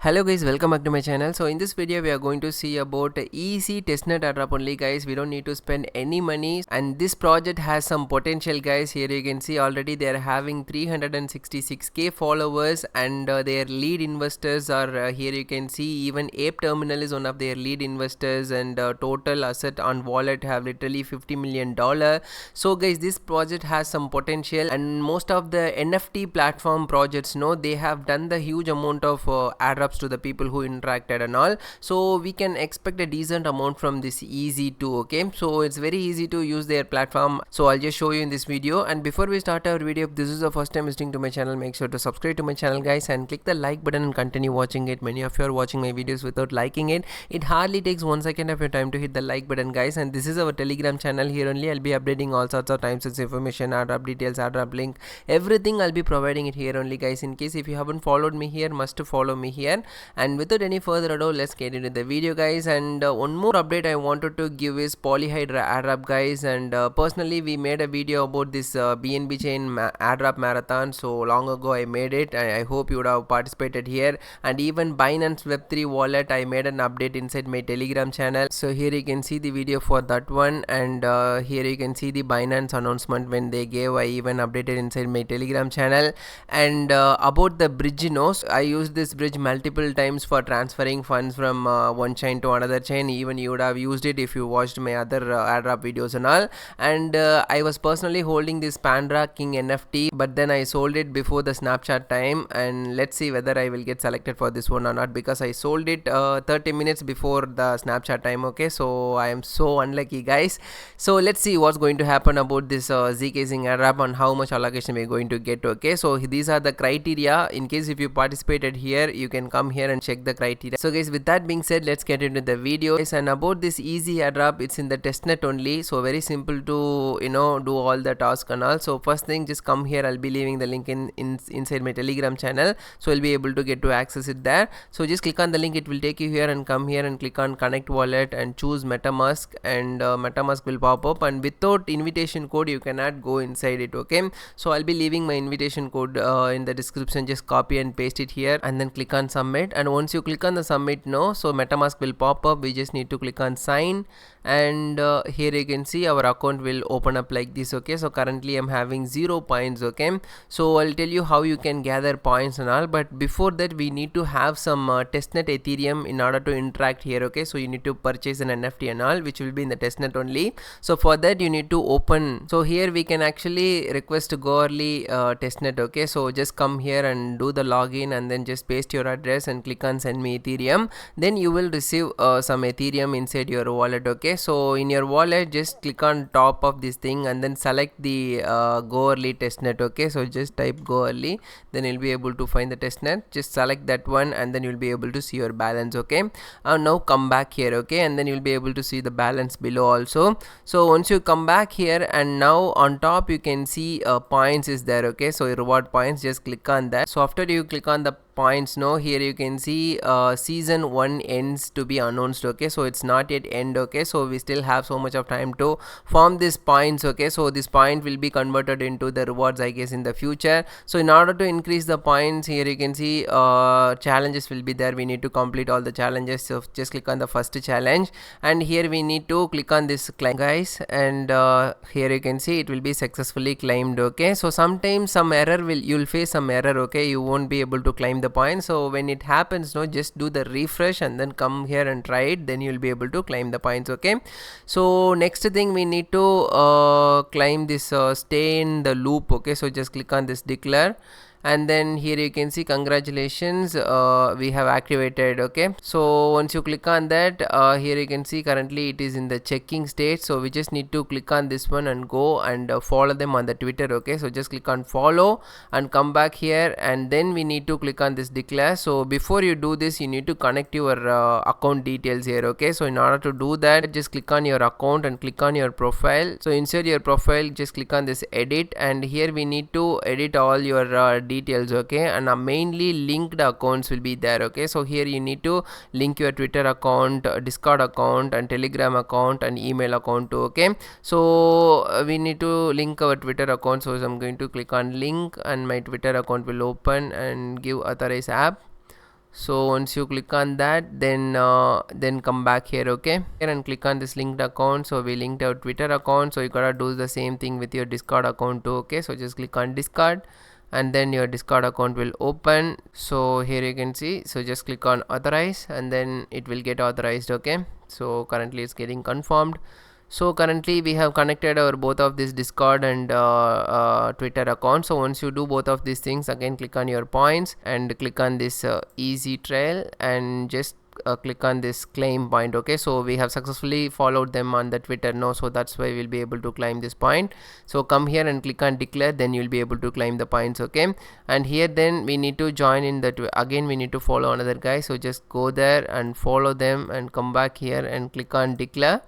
Hello guys, welcome back to my channel. So in this video we are going to see about EeseetestnetAirdrop only guys. We don't need to spend any money and this project has some potential guys. Here you can see already they are having 366k followers and their lead investors are here you can see even Ape Terminal is one of their lead investors and total asset on wallet have literally $50 million. So guys, this project has some potential and most of the NFT platform projects they have done the huge amount of airdrops to the people who interacted and all, so we can expect a decent amount from this easy too. Okay, so it's very easy to use their platform, so I'll just show you in this video. And before we start our video, if this is the first time visiting to my channel, make sure to subscribe to my channel guys and click the like button and continue watching it. Many of you are watching my videos without liking it. It hardly takes 1 second of your time to hit the like button guys. And this is our Telegram channel. Here only I'll be updating all sorts of time sensitive information, airdrop details, airdrop link, everything I'll be providing it here only guys. In case if you haven't followed me here, must follow me here. And without any further ado, let's get into the video guys. And one more update I wanted to give is polyhydra airdrop guys. And personally we made a video about this BNB chain airdrop marathon, so long ago I made it. I hope you would have participated here. And even Binance Web3 wallet I made an update inside my Telegram channel, so here you can see the video for that one. And here you can see the Binance announcement when they gave. I even updated inside my Telegram channel. And about the bridge I used this bridge multiple times for transferring funds from one chain to another chain. Even you would have used it if you watched my other airdrop videos and all. And I was personally holding this Pandora King NFT, but then I sold it before the Snapchat time, and let's see whether I will get selected for this one or not, because I sold it 30 minutes before the Snapchat time. Okay, so I am so unlucky guys. So let's see what's going to happen about this zkSync airdrop and how much allocation we're going to get. Okay, so these are the criteria. In case if you participated here, you can come here and check the criteria. So guys, with that being said, let's get into the video. And about this EeseeAirdrop, it's in the testnet only, so very simple to do all the tasks and all. So first thing, just come here. I'll be leaving the link inside my Telegram channel, so you'll be able to get to access it there. So just click on the link, it will take you here, and come here and click on connect wallet and choose MetaMask, and MetaMask will pop up. And without invitation code you cannot go inside it. Okay, so I'll be leaving my invitation code in the description. Just copy and paste it here and then click on submit. And once you click on the submit so MetaMask will pop up. We just need to click on sign, and here you can see our account will open up like this. Okay, so currently I'm having 0 points. Okay, so I'll tell you how you can gather points and all, but before that we need to have some testnet Ethereum in order to interact here. Okay, so you need to purchase an NFT and all, which will be in the testnet only. So for that you need to open. So here we can actually request to go early testnet. Okay, so just come here and do the login, and then just paste your address and click on send me Ethereum. Then you will receive some Ethereum inside your wallet. Okay, so in your wallet just click on top of this thing and then select the go early testnet. Okay, so just type go early, then you'll be able to find the testnet. Just select that one and then you'll be able to see your balance. Okay, now come back here. Okay, and then you'll be able to see the balance below also. So once you come back here, and now on top you can see points is there. Okay, so reward points, just click on that. So after you click on the points here you can see season 1 ends to be announced. Okay, so it's not yet end. Okay, so we still have so much of time to form these points. Okay, so this point will be converted into the rewards I guess in the future. So in order to increase the points, here you can see challenges will be there. We need to complete all the challenges, so just click on the first challenge, and here we need to click on this claim guys. And here you can see it will be successfully claimed. Okay, so sometimes some error you'll face some error. Okay, you won't be able to claim the points. So when it happens just do the refresh and then come here and try it, then you'll be able to claim the points. Okay, so next thing we need to claim this stay in the loop. Okay, so just click on this declare, and then here you can see congratulations, we have activated. Okay, so once you click on that, here you can see currently it is in the checking state, so we just need to click on this one and go and follow them on the Twitter. Okay, so just click on follow and come back here, and then we need to click on this declare. So before you do this, you need to connect your account details here. Okay, so in order to do that, just click on your account and click on your profile. So inside your profile just click on this edit, and here we need to edit all your details. Okay, and mainly linked accounts will be there. Okay, so here you need to link your Twitter account, Discord account, and Telegram account, and email account too. Okay, so we need to link our Twitter account. So I'm going to click on link, and my Twitter account will open and give authorize app. So once you click on that, then come back here, okay, here and click on this linked account. So we linked our Twitter account, so you gotta do the same thing with your Discord account too, okay. So just click on Discord and then your Discord account will open. So here you can see, so just click on authorize and then it will get authorized, okay. So currently it's getting confirmed. So currently we have connected our both of this Discord and Twitter account. So once you do both of these things, again click on your points and click on this easy trail and just click on this claim point, okay. So we have successfully followed them on the Twitter now, so that's why we'll be able to claim this point. So come here and click on declare, then you'll be able to claim the points, okay. And here then we need to join in that, again we need to follow another guy. So just go there and follow them and come back here and click on declare,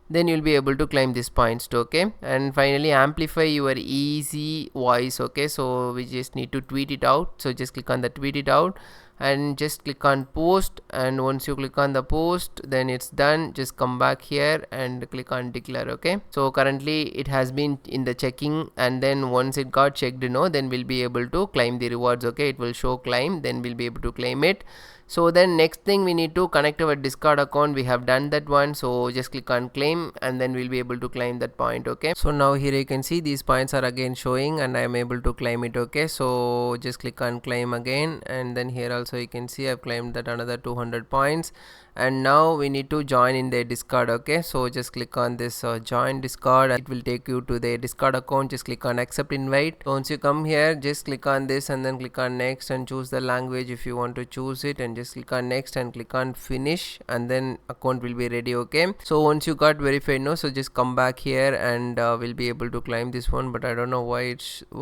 then you'll be able to claim these points too, okay. And finally amplify your easy voice, okay. So we just need to tweet it out. So just click on the tweet it out and just click on post, and once you click on the post, then it's done. Just come back here and click on declare, okay. So currently it has been in the checking, and then once it got checked, then we'll be able to claim the rewards, okay. It will show claim, then we'll be able to claim it. So then next thing we need to connect our Discord account. We have done that one, so just click on claim and then we'll be able to claim that point, okay. So now here you can see these points are again showing and I am able to claim it, okay. So just click on claim again, and then here also you can see I've claimed that another 200 points. And now we need to join in their Discord, okay. So just click on this join Discord, it will take you to their Discord account. Just click on accept invite. Once you come here, just click on this and then click on next and choose the language if you want to choose it, and just click on next and click on finish, and then account will be ready, okay. So once you got verified now, so just come back here and we'll be able to claim this one, but I don't know why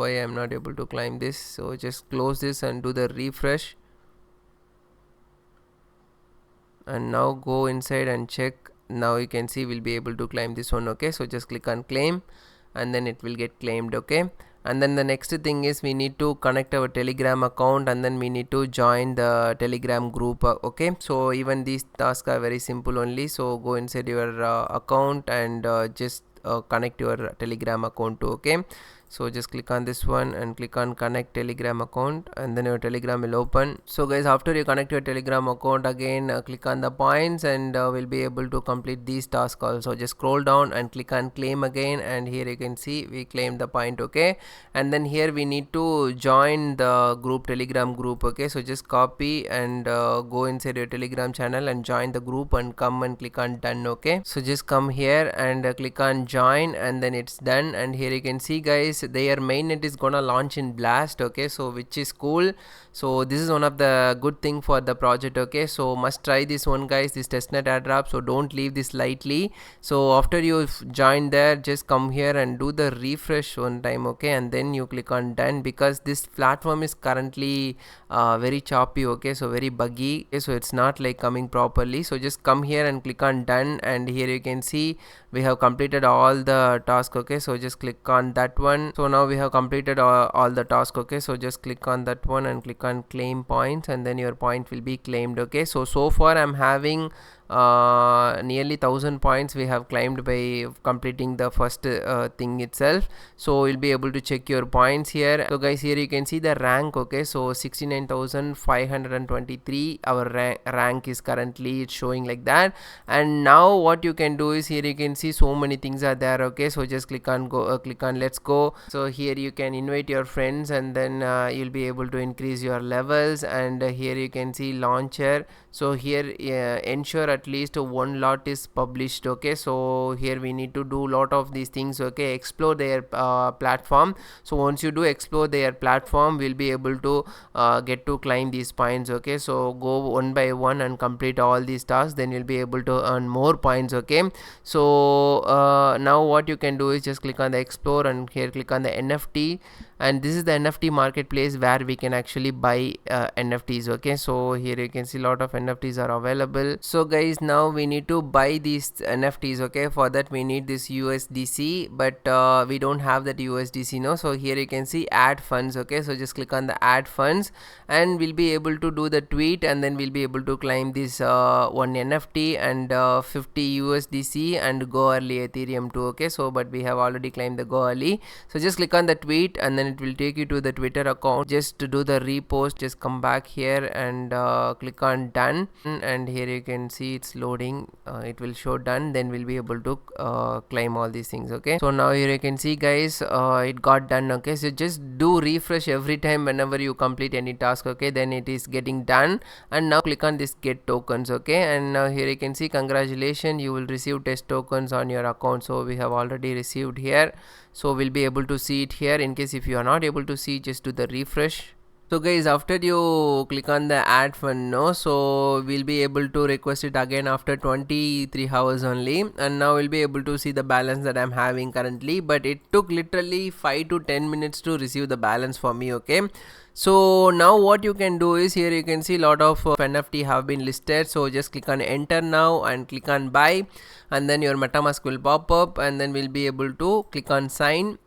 I'm not able to claim this. So just close this and do the refresh, and now go inside and check. Now you can see we'll be able to claim this one, okay. So just click on claim and then it will get claimed, okay. And then the next thing is we need to connect our Telegram account, and then we need to join the Telegram group, okay. So even these tasks are very simple only. So go inside your account and just connect your Telegram account too, okay. So just click on this one and click on connect Telegram account, and then your Telegram will open. So guys, after you connect your Telegram account, again click on the points and we'll be able to complete these tasks also. Just scroll down and click on claim again, and here you can see we claimed the point, okay. And then here we need to join the group, Telegram group, okay. So just copy and go inside your Telegram channel and join the group and come and click on done, okay. So just come here and click on join, and then it's done. And here you can see guys, their mainnet is gonna launch in Blast, okay. So which is cool. So this is one of the good thing for the project, okay. So must try this one guys, this testnet airdrop. So don't leave this lightly. So after you join there, just come here and do the refresh one time, okay, and then you click on done, because this platform is currently very choppy, okay. So very buggy, okay? So it's not like coming properly. So just come here and click on done, and here you can see we have completed all the task, okay. So just click on that one. So now we have completed all the task, okay. So just click on that one and click on claim points, and then your point will be claimed, okay. So far I'm having nearly 1000 points we have claimed by completing the first thing itself. So you'll be able to check your points here. So guys, here you can see the rank, okay. So 69,523 our rank is currently, it's showing like that. And now what you can do is, here you can see so many things are there, okay. So just click on go, click on let's go. So here you can invite your friends, and then you'll be able to increase your levels. And here you can see launcher. So here ensure at least one lot is published, okay. So here we need to do lot of these things, okay. Explore their platform. So once you do explore their platform, we'll be able to get to claim these points, okay. So go one by one and complete all these tasks, then you'll be able to earn more points, okay. So now what you can do is just click on the explore, and here click on the NFT, and this is the NFT marketplace where we can actually buy NFTs, okay. So here you can see a lot of NFTs are available. So guys, now we need to buy these NFTs, okay. For that we need this USDC, but we don't have that USDC now. So here you can see add funds, okay. So just click on the add funds, and we'll be able to do the tweet, and then we'll be able to claim this one NFT and 50 USDC and go early Ethereum too, okay. So but we have already claimed the go early. So just click on the tweet, and then it will take you to the Twitter account. Just to do the repost, just come back here and click on done, and here you can see it's loading. It will show done, then we'll be able to claim all these things. Okay, so now here you can see guys, it got done. Okay, so just do refresh every time whenever you complete any task. Okay, then it is getting done, and now click on this get tokens. Okay, and now here you can see congratulations, you will receive test tokens on your account. So we have already received here, so we'll be able to see it here. In case if you are not able to see, just do the refresh. So guys, after you click on the add fund, no, so we'll be able to request it again after 23 hours only, and now we'll be able to see the balance that I'm having currently, but it took literally 5 to 10 minutes to receive the balance for me. Okay, so now what you can do is, here you can see a lot of NFT have been listed, so just click on enter now and click on buy, and then your MetaMask will pop up, and then we'll be able to click on sign,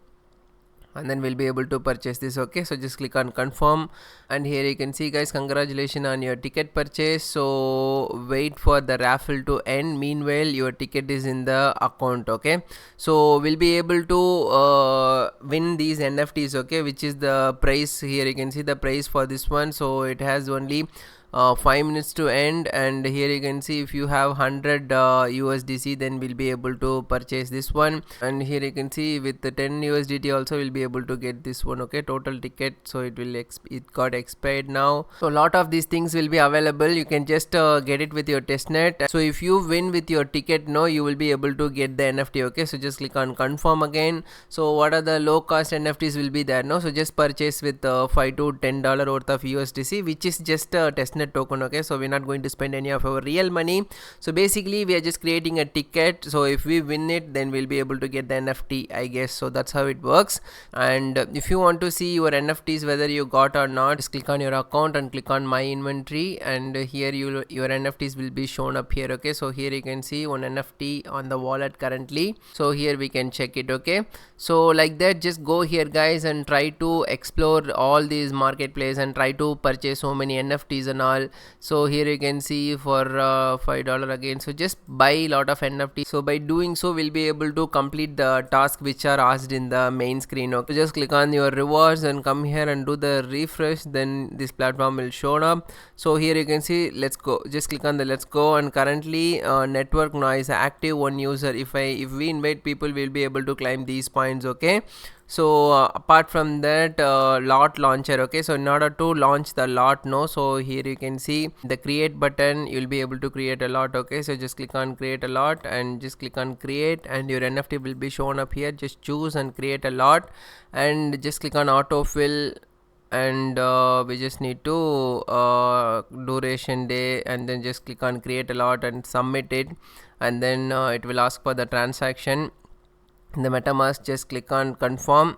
and then we'll be able to purchase this. Okay, so just click on confirm, and here you can see guys, congratulations on your ticket purchase. So wait for the raffle to end, meanwhile your ticket is in the account. Okay, so we'll be able to win these NFTs. Okay, which is the price. Here you can see the price for this one, so it has only 5 minutes to end, and here you can see if you have 100 USDC, then we'll be able to purchase this one, and here you can see with the 10 USDT also we'll be able to get this one. Okay, total ticket, so it got expired now. So a lot of these things will be available, you can just get it with your testnet. So if you win with your ticket, no, you will be able to get the NFT. Okay, so just click on confirm again. So what are the low cost NFTs will be there, no, so just purchase with $5 to $10 worth of USDC, which is just a testnet token. Okay, so we're not going to spend any of our real money. So basically we are just creating a ticket, so if we win it, then we'll be able to get the NFT, I guess. So that's how it works. And if you want to see your NFTs whether you got or not, just click on your account and click on my inventory, and here your NFTs will be shown up here. Okay, so here you can see one NFT on the wallet currently, so here we can check it. Okay, so like that, just go here guys and try to explore all these marketplace and try to purchase so many NFTs and all. So here you can see for $5 again, so just buy a lot of NFT. So by doing so, we'll be able to complete the task which are asked in the main screen. Okay, so just click on your rewards and come here and do the refresh, then this platform will show up. So here you can see let's go, just click on the let's go, and currently network noise active one user. If we invite people, we'll be able to claim these points. Okay, so apart from that, lot launcher. Okay, so in order to launch the lot, no, so here you can see the create button, you'll be able to create a lot. Okay, so just click on create a lot and just click on create, and your NFT will be shown up here. Just choose and create a lot, and just click on autofill, and we just need to duration day, and then just click on create a lot and submit it, and then it will ask for the transaction in the MetaMask. Just click on confirm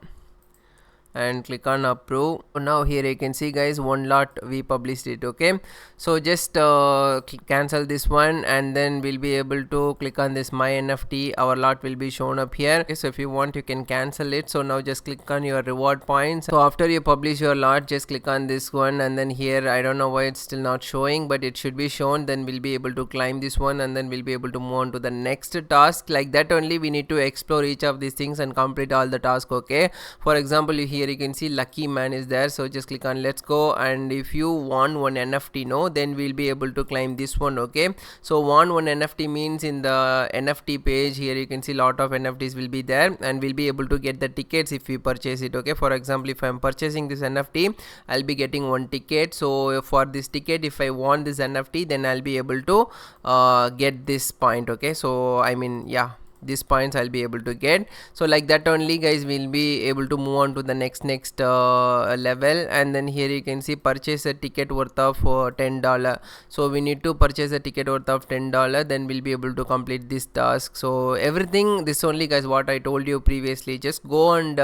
and click on approve. Now here you can see guys, one lot we published it. Okay, so just cancel this one, and then we'll be able to click on this my NFT, our lot will be shown up here. Okay, so if you want, you can cancel it. So now just click on your reward points. So after you publish your lot, just click on this one, and then here I don't know why it's still not showing, but it should be shown. Then we'll be able to climb this one, and then we'll be able to move on to the next task. Like that only, we need to explore each of these things and complete all the tasks. Okay, for example, here you can see lucky man is there, so just click on let's go, and if you won one NFT, no, then we'll be able to claim this one. Okay, so won one NFT means in the NFT page here you can see lot of NFTs will be there, and we'll be able to get the tickets if we purchase it. Okay, for example, if I'm purchasing this NFT, I'll be getting one ticket. So for this ticket, if I want this NFT, then I'll be able to get this point. Okay, so I mean, yeah, these points I'll be able to get. So like that only guys, we'll be able to move on to the next level, and then here you can see purchase a ticket worth of $10. So we need to purchase a ticket worth of $10, then we'll be able to complete this task. So everything this only guys, what I told you previously, just go and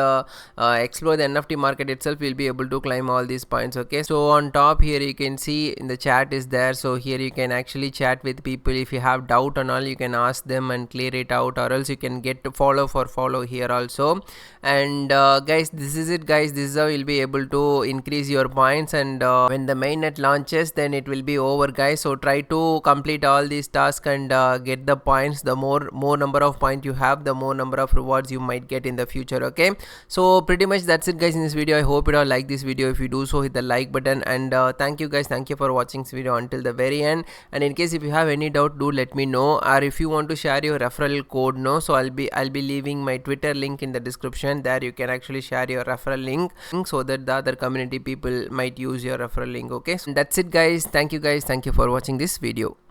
explore the NFT market itself, we'll be able to climb all these points. Okay, so on top here you can see in the chat is there, so here you can actually chat with people. If you have doubt and all, you can ask them and clear it out, or else you can get follow for follow here also. And guys, this is it guys, this is how you'll be able to increase your points. And when the mainnet launches, then it will be over guys. So try to complete all these tasks and get the points. The more number of points you have, the more number of rewards you might get in the future. Okay, so pretty much that's it guys in this video. I hope you all like this video. If you do so, hit the like button, and thank you guys, thank you for watching this video until the very end. And in case if you have any doubt, do let me know, or if you want to share your referral code, no, so I'll be leaving my Twitter link in the description. There you can actually share your referral link so that the other community people might use your referral link. Okay, so that's it guys, thank you guys, thank you for watching this video.